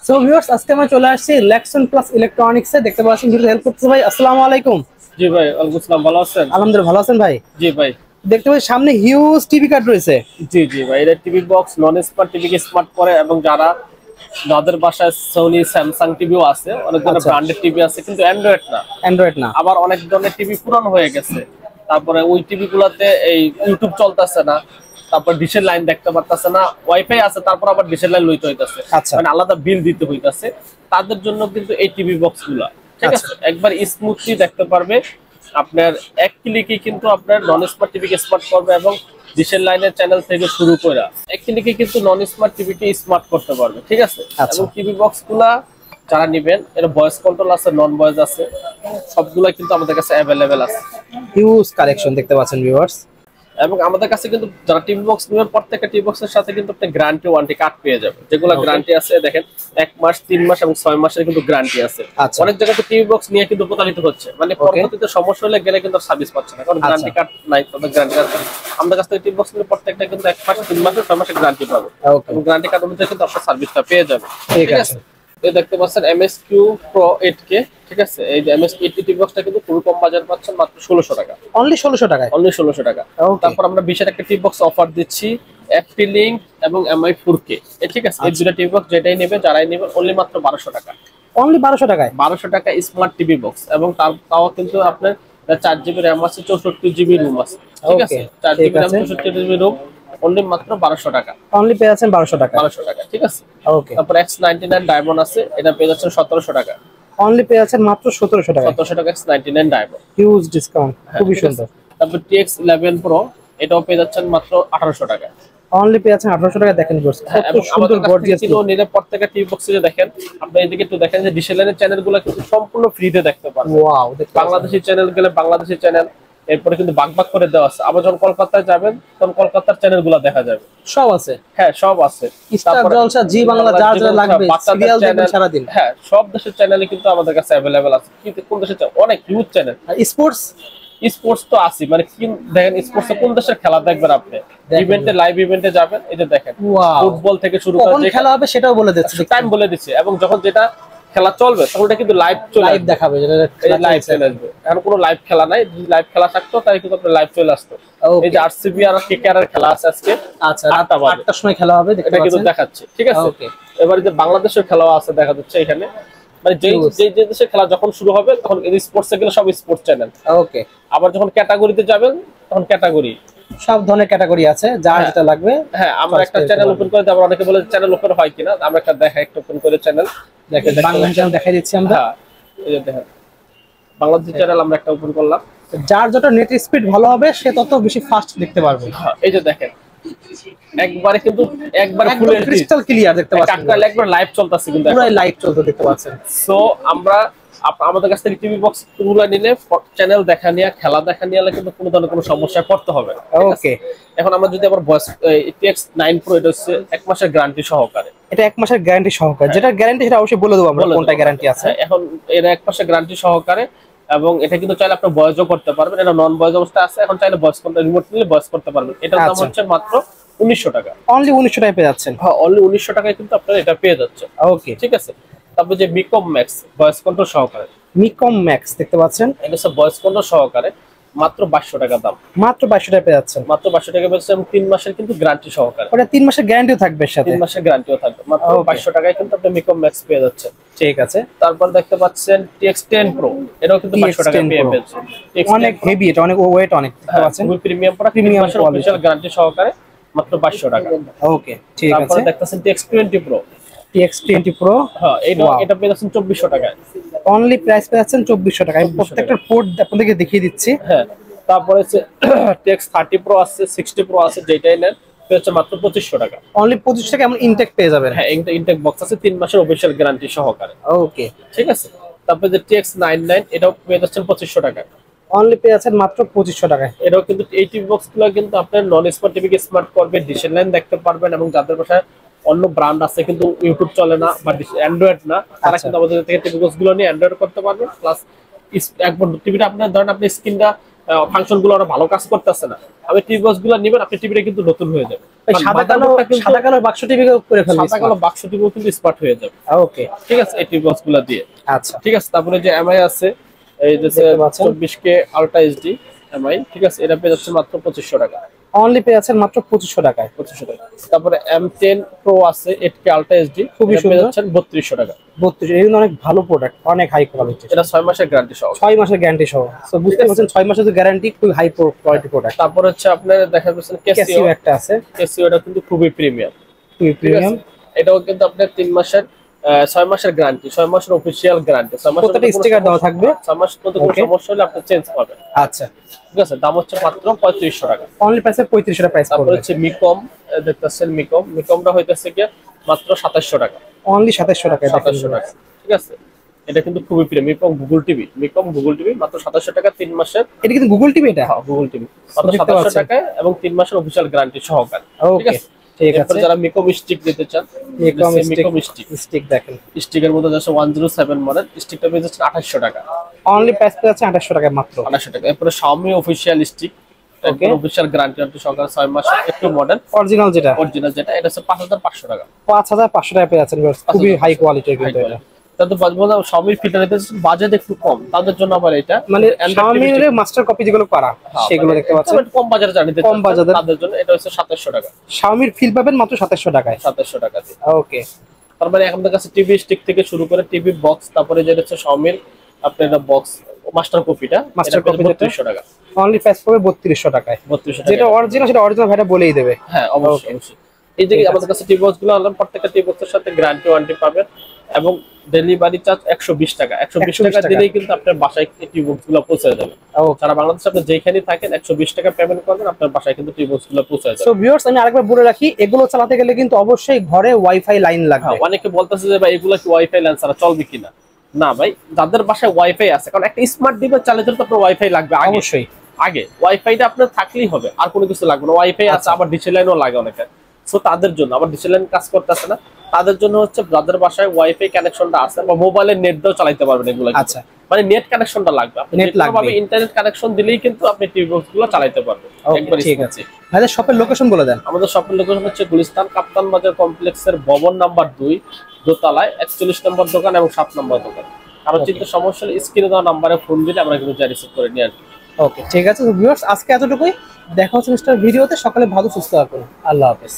So viewers, আজকে আমরা চলে আসছি লেক্সন প্লাস ইলেকট্রনিক্সে। দেখতে পাচ্ছেন ভিডিও হেল্প করতেছে ভাই। আসসালামু আলাইকুম। জি ভাই, ওয়ালাইকুম আসসালাম। ভালো আছেন? আলহামদুলিল্লাহ, ভালো আছেন ভাই? জি ভাই। দেখতে পাচ্ছি সামনে হিউজ টিভি কার্ড রয়েছে। জি জি ভাই, এটা টিভি বক্স নন স্মার্ট টিভিকে স্মার্ট করে, এবং যাদের বাসায় সোনি স্যামসাং টিভিও আছে, অনেক ধরনের আচ্ছা, ব্র্যান্ডেড টিভি আছে, কিন্তু অ্যান্ড্রয়েড না। অ্যান্ড্রয়েড না। আবার অনেক ধরনের টিভি পুরানো হয়ে গেছে, তারপরে ওই টিভি গুলাতে এই ইউটিউব চলতেছে না, তারপর ডিশের লাইন দেখতে পারতেছে না, ওয়াইফাই আছে তারপর আবার ডিশের লাইন লইতে হইতাছে, আচ্ছা, মানে আলাদা বিল দিতে হইতাছে। তাদের জন্য কিন্তু এই টিভি বক্স গুলা ঠিক আচ্ছা, আছে, একবার স্মুথলি দেখতে পারবে। আপনার এক ক্লিকে কিন্তু আপনার নন স্মার্ট টিভিকে স্মার্ট করবে, এবং ডিশের লাইনের চ্যানেল থেকে শুরু করে এক ক্লিকে কিন্তু নন স্মার্ট টিভিকে স্মার্ট করতে পারবে, ঠিক আছে। আচ্ছা। এবং টিভি বক্স গুলা যারা নিবেন, এর ভয়েস কন্ট্রোল আছে, নন ভয়েস আছে, সবগুলা কিন্তু আমাদের কাছে অ্যাভেলেবেল আছে। হিউজ কালেকশন দেখতে পাচ্ছেন ভিউয়ার্স। এবং আমাদের কাছে কিন্তু যারা টিভি বক্স নেবেন, প্রত্যেকটা টিভি বক্সের সাথে কিন্তু আপনি গ্যারান্টি ওয়ারেন্টি কার্ড পেয়ে যাবেন, যেগুলো গ্যারান্টি আছে দেখেন 1 মাস, 3 মাস এবং 6 মাসের কিন্তু গ্যারান্টি আছে। আচ্ছা, অনেক জায়গাতে টিভি বক্স নিয়ে কিন্তু প্রতারিত হচ্ছে, মানে পরবর্তীতে সমস্যা হলে গেলে কিন্তু সার্ভিস পাচ্ছে না, কারণ গ্যারান্টি কার্ড নাই, তাদের গ্যারান্টি কার্ড। আমাদের কাছ থেকে টিভি বক্স নিলে প্রত্যেকটা কিন্তু 1 মাস, 3 মাস, 6 মাসের গ্যারান্টি পাবে, এবং গ্যারান্টি কার্ড অনুযায়ী কিন্তু আপনার সার্ভিসটা পেয়ে যাবে, ঠিক আছে। এই দেখতে পাচ্ছেন MSQ Pro 8K, ঠিক আছে। এই যে MSQ 8K টিভি বক্সটা কিন্তু খুবই কম বাজার পাচ্ছেন, মাত্র 1600 টাকা। অনলি 1600 টাকায়? অনলি 1600 টাকা। তারপর আমরা বিশেষ একটা টিভি বক্স অফার দিচ্ছি, FT লিংক এবং MI 4K, ঠিক আছে। এই দুটো টিভি বক্স যেটাই নেবে, যারাই নেবে, অনলি মাত্র 1200 টাকা। অনলি 1200 টাকায়? 1200 টাকা স্মার্ট টিভি বক্স, এবং তাও কিন্তু আপনার 4 GB র্যাম আছে, 64 GB রুম আছে, ঠিক আছে। 4 GB RAM, 64 GB room, only মাত্র 1200 টাকা। অনলি পেয়ে যাচ্ছেন 1200 টাকা? 1200 টাকা, ঠিক আছে। ওকে। তারপর X99 ডায়মন্ড আছে, এটা পেয়ে যাচ্ছেন 1700 টাকা। অনলি পেয়ে যাচ্ছেন মাত্র 1700 টাকা? 1700 টাকা X99 ডায়মন্ড, হিউজ ডিসকাউন্ট, খুবই সুন্দর। তারপর TX11 Pro, এটাও পেয়ে যাচ্ছেন মাত্র 1800 টাকা। অনলি পেয়ে যাচ্ছেন 1800 টাকা। দেখেন ভিউয়ার্স, কত সুন্দর গর্জিয়াস কিলো নিলে প্রত্যেকটা টিভি বক্সে দেখেন, আপনি এদিকে একটু দেখেন যে ডিশের লাইনের চ্যানেলগুলো কিন্তু সম্পূর্ণ ফ্রিতে দেখতে পারবেন। ওয়াও, বাংলাদেশি চ্যানেল গেলে বাংলাদেশি চ্যানেল, এরপরে কিন্তু ভাগ করে দেওয়া আছে। আবার যখন কলকাতায় যাবেন, তখন কলকাতার চ্যানেলগুলো দেখা যাবে, সব আছে। হ্যাঁ সব আছে। স্টার জলসা, জি বাংলা, যা যা লাগবে, সিরিয়াল দেখবেন সারা দিন। হ্যাঁ, সব দেশের চ্যানেলই কিন্তু আমাদের কাছে अवेलेबल আছে। কিন্তু কোন দেশের অনেক হিউজ চ্যানেল। আর স্পোর্টস স্পোর্টস তো আছে, মানে কি দেখেন, স্পোর্টসে কোন দেশের খেলা দেখবেন আপনি, ইভেন্টে, লাইভ ইভেন্টে যাবেন, এই যে দেখেন ফুটবল থেকে শুরু করে যে খেলা হবে সেটাও বলে দিচ্ছে, টাইম বলে দিচ্ছে, এবং যখন যেটা খেলা চলবে তখন এটা কিন্তু লাইভ দেখাবে, লাইভ চলে আসবে। এখন কোনো লাইভ খেলা নাই, যদি লাইভ খেলা থাকতো তাহলে কিন্তু আপনার লাইভ চলে আসতো। এই যে RCB আর KKR এর খেলা আছে আজকে, আচ্ছা, 8টার সময় খেলা হবে, এটা কিন্তু দেখাচ্ছে, ঠিক আছে। এবারে যে বাংলাদেশের খেলাও আছে দেখা যাচ্ছে এখানে, মানে যে যে দেশের খেলা যখন শুরু হবে তখন স্পোর্টসে গেলে সব স্পোর্টস চ্যানেল। ওকে। আবার যখন ক্যাটাগরিতে যাবেন তখন ক্যাটাগরি, সব ধরনের ক্যাটাগরি আছে, যার যেটা লাগবে। হ্যাঁ, আমরা একটা চ্যানেল ওপেন করে দেব। অনেকে বলে চ্যানেল ওপেন হয় কিনা, আমরা একটা দেখাই, একটা ওপেন করে চ্যানেল দেখেন, বাংলা চ্যানেল দেখাই দিচ্ছি আমরা। এই যে দেখেন, বাংলাদেশি চ্যানেল আমরা একটা ওপেন করলাম। যার যত নেট স্পিড ভালো হবে সে তত বেশি ফাস্ট দেখতে পারবে। এই যে দেখেন, একবারে কিন্তু একবারে ফুল ক্রিস্টাল ক্লিয়ার দেখতে পাচ্ছেন, একবার লাইভ চলতেছে, কিন্তু পুরো লাইভ চলতে দেখতে পাচ্ছেন। সো আমরা আমাদের কাছ থেকে টিভি বক্স গুলো নিলে চ্যানেল দেখা নিয়ে, খেলা দেখা নিয়ে কিন্তু কোনো ধরনের কোনো সমস্যায় পড়তে হবে না। ওকে। এখন আমরা যদি আবার ভয়েস TX9 Pro, এটা হচ্ছে 1 মাসের গ্যারান্টি সহকারে। এটা 1 মাসের গ্যারান্টি সহকারে, যেটা গ্যারান্টি সেটা অবশ্যই বলে দেবো আমরা কোনটা গ্যারান্টি আছে। এখন এর 1 মাসের গ্যারান্টি সহকারে, এবং এটা কিন্তু চাইলে আপনি ভয়েসও করতে পারবেন। এটা নন ভয়েস অবস্থা আছে, এখন চাইলে ভয়েস করতে, রিমোট নিলে ভয়েস করতে পারবেন। এটার দাম হচ্ছে মাত্র 1900 টাকা। অনলি 1900 টাকায় পেয়ে যাচ্ছেন? হ্যাঁ, অনলি 1900 টাকায় কিন্তু আপনারা এটা পেয়ে যাচ্ছেন। ওকে, ঠিক আছে। তারপর যে মিকম ম্যাক্স ভয়েস কন্ট্রোল সহকারে, মিকম ম্যাক্স দেখতে পাচ্ছেন, এটা হচ্ছে ভয়েস কন্ট্রোল সহকারে, মাত্র 2200 টাকা দাম। মাত্র 2200 টাকা পেয়ে যাচ্ছেন? মাত্র 2200 টাকা পেয়ে যাচ্ছেন, 3 মাসের কিন্তু গ্যারান্টি সহকারে। ওটা 3 মাসের গ্যারান্টিও থাকবে সাথে? 3 মাসের গ্যারান্টিও থাকবে। মাত্র 2200 টাকায় কিন্তু আপনি মিকম ম্যাক্স পেয়ে যাচ্ছেন, ঠিক আছে। তারপর দেখতে পাচ্ছেন TX10 Pro, এটাও কিন্তু 2200 টাকা পেয়ে যাচ্ছেন। অনেক হেভি, এটা অনেক ওয়েট, অনেক দেখতে পাচ্ছেন, premium product, premium official guarantee সহকারে, মাত্র 2200 টাকা। ওকে, ঠিক আছে। তারপর দেখতেছেন TX20 Pro, TX20 Pro, হ্যাঁ এটা পেয়ে যাচ্ছেন 2400 টাকায়। অনলি প্রাইস পেয়ে যাচ্ছেন 2400 টাকা। আমি প্রত্যেকটা পোর্ট আপনাদেরকে দেখিয়ে দিচ্ছি। হ্যাঁ, তারপরে হচ্ছে TX30 Pro আছে, 60 Pro আছে, যেটাই নেন হচ্ছে মাত্র 2500 টাকা। অনলি 2500 টাকা এমন ইনটেক পেয়ে যাবেন। হ্যাঁ, ইনটেক বক্স আছে, 3 মাসের অফিশিয়াল গ্যারান্টি সহকারে। ওকে, ঠিক আছে। তারপরে যে TX99, এটাও পেয়ে যাচ্ছেন 2500 টাকা। অনলি পেয়ে যাচ্ছেন মাত্র 2500 টাকায়। এটাও কিন্তু এই টিভি বক্সগুলো কিন্তু আপনার নন স্মার্ট টিভিকে স্মার্ট করবে, ডিশের লাইন দেখতে পারবেন, এবং যাদের বাসায় অন্য ব্র্যান্ড আছে কিন্তু ইউটিউব চলে না বা অ্যান্ড্রয়েড না, তারা কিন্তু আমাদের থেকে টিভি বক্সগুলো নিয়ে অ্যান্ড্রয়েড করতে পারবেন। প্লাস একবার টিভিটা আপনার ধরেন, আপনি স্ক্রিনটা ফাংশন গুলো ওরা ভালো কাজ করতেছে না, আমি টিভি বক্স গুলো নিবেন, আপনি টিভিটা কিন্তু নতুন হয়ে যাবে। সাদা কালো বাক্স টিভি করে ফেলবেন, সাদা কালো বাক্স টিভি কিন্তু স্মার্ট হয়ে যাবে। ওকে ঠিক আছে, এই টিভি বক্স গুলো দিয়ে। আচ্ছা ঠিক আছে, তারপরে যে এমআই আছে, এই যে 24K আলট্রা এইচডি এমআই, ঠিক আছে, এটা পেয়ে যাচ্ছে মাত্র 2500 টাকা। অনলি পেয়ে যাচ্ছেন মাত্র 2500 টাকায়। 2500 টাকা। তারপরে M10 Pro আছে 8K আলট্রা এইচডি, খুবই পেয়ে যাচ্ছেন 3200 টাকা। 32, এই অনেক ভালো প্রোডাক্ট, অনেক হাই কোয়ালিটি। এটা 6 মাসের গ্যারান্টি সহ। 6 মাসের গ্যারান্টি সহ। সো বুঝতে পারছেন 6 মাসের যে গ্যারান্টি, খুব হাই কোয়ালিটি প্রোডাক্ট। তারপর হচ্ছে আপনার দেখা যাচ্ছে ক্যাসিও একটা আছে, ক্যাসিও, এটা কিন্তু খুবই প্রিমিয়াম। খুবই প্রিমিয়াম। এটাও কিন্তু আপনার 3 মাসের 6 মাসের গ্যারান্টি, 6 মাসের অফিশিয়াল গ্যারান্টি। 6 মাসের প্রত্যেকটা স্টিকার দেওয়া থাকবে, 6 মাস পর্যন্ত কোনো সমস্যা হলে আপনি চেঞ্জ পাবেন। আচ্ছা ঠিক আছে, দাম হচ্ছে মাত্র 3500 টাকা। অনলি প্রাইসে 3500 টাকা প্রাইস তারপর পড়বে। হচ্ছে মিকম, দেখতেছেন মিকমটা হইতেছে কি মাত্র 2700 টাকা। অনলি 2700 টাকা। 2700 টাকা। ঠিক আছে, এটা কিন্তু খুবই প্রিমিয়াম। মিকম গুগল টিভি মাত্র 2700 টাকা, 3 মাসের। এটা কিন্তু গুগল টিভি, এটা গুগল টিভি মাত্র 2700 টাকায় এবং 3 মাসের অফিশিয়াল গ্যারান্টি সহকারে। ঠিক আছে, ঠিক আছে। যারা মিকম স্টিক নিতে চান, মিকম স্টিক দেখেন, স্টিকের মধ্যে আছে 107 মডেল, স্টিকটা পেয়ে যাচ্ছে 2800 টাকা। অনলি প্রাইস পেয়ে যাচ্ছে 2800 টাকা মাত্র। 2800 টাকা। এরপরে Xiaomi official stick, official guarantee সহকারে 6 মাসের, একটু মডেল অরিজিনাল যেটা, এটা হচ্ছে 5500 টাকা। 5500 টাকা পেয়ে যাচ্ছেন, খুবই হাই কোয়ালিটির কিন্তু এটা। তাতে বলবো Xiaomi ফিল্টার বাজেট একটু কম, তাদের জন্য আবার এটা মানে Xiaomi এর মাস্টার কপি যেগুলো করা, সেগুলো দেখতে পাচ্ছেন কম বাজারে জানিতে, কম বাজারে তাদের জন্য এটা হচ্ছে 2700 টাকা। Xiaomi এর ফিল পাবেন মাত্র 2700 টাকায়। 2700 টাকাতে। ওকে, তারপরে আমাদের কাছে টিভি স্টিক থেকে শুরু করে টিভি বক্স, তারপরে যেটা হচ্ছে Xiaomi এর আপনার বক্স মাস্টার কপিটা, মাস্টার কপি 3200 টাকা। অনলি প্রাইস পড়বে 3200 টাকায়। 3200 টাকা। যেটা অরিজিনাল সেটা অরিজিনাল ভাইটা বলেই দেবে। হ্যাঁ, অবশ্যই। এই যে আমাদের কাছে টিভি বক্স গুলো আনলাম, প্রত্যেকটা টিভি বক্সের সাথে গ্যারান্টি ওয়ারেন্টি পাবেন এবং ডেলিভারি চার্জ 120 টাকা। 120 টাকা দিলেই কিন্তু আপনার বাসায় টিভি বক্স গুলো পৌঁছে যাবে। সারা বাংলাদেশে আপনি যেখানেই থাকেন 120 টাকা পেমেন্ট করবেন, আপনার বাসায় কিন্তু টিভি বক্স গুলো পৌঁছে যাবে। সো ভিউয়ার্স, আমি আরেকবার বলে রাখি, এগুলো চালাতে গেলে কিন্তু অবশ্যই ঘরে ওয়াইফাই লাইন লাগবে। অনেকে বলতেছে যে ভাই এগুলো কি ওয়াইফাই লাইন ছাড়া চলবে কিনা। না ভাই, যাদের বাসায় ওয়াইফাই আছে, কারণ একটা স্মার্ট ডিভাইস চালাতে তো আপনার ওয়াইফাই লাগবে অবশ্যই। আগে ওয়াইফাইটা আপনার থাকলেই হবে, আর কোনো কিছু লাগবে না। ওয়াইফাই আছে, আবার ডিশ লাইনও লাগে অনেকে। সো তাদের জন্য, আবার ডিশ লাইন কাজ করতেছে না, তাদের জন্য হচ্ছে যাদের বাসায় ওয়াইফাই কানেকশনটা আছে বা মোবাইলের নেট দিয়েও চালাতে পারবেন এগুলো। আচ্ছা, মানে নেট কানেকশনটা লাগবে, আপনি নেট লাগবে, ইন্টারনেট কানেকশন দিলেই কিন্তু আপনি টিভি বক্স গুলো চালাতে পারবেন একবার। ঠিক আছে, ভাইদের শপের লোকেশন বলে দেন। আমাদের শপের লোকেশন হচ্ছে গুলিস্তান কাপ্তান বাজার কমপ্লেক্সের ভবন নাম্বার 2 দোতলায় 41 নম্বর দোকান এবং 7 নম্বর দোকান। কারো চিন্তা সমস্যা হলে স্ক্রিনে দেওয়া নাম্বারে ফোন দিলে আমরা কিন্তু রিসিভ করে নিয়ে আসি। ওকে, ঠিক আছে ভিউয়ার্স, আজকে এতটুকুই। দেখা হচ্ছে নেক্সট ভিডিওতে। সকালে ভালো সুস্থ থাকুন। আল্লাহ হাফেজ।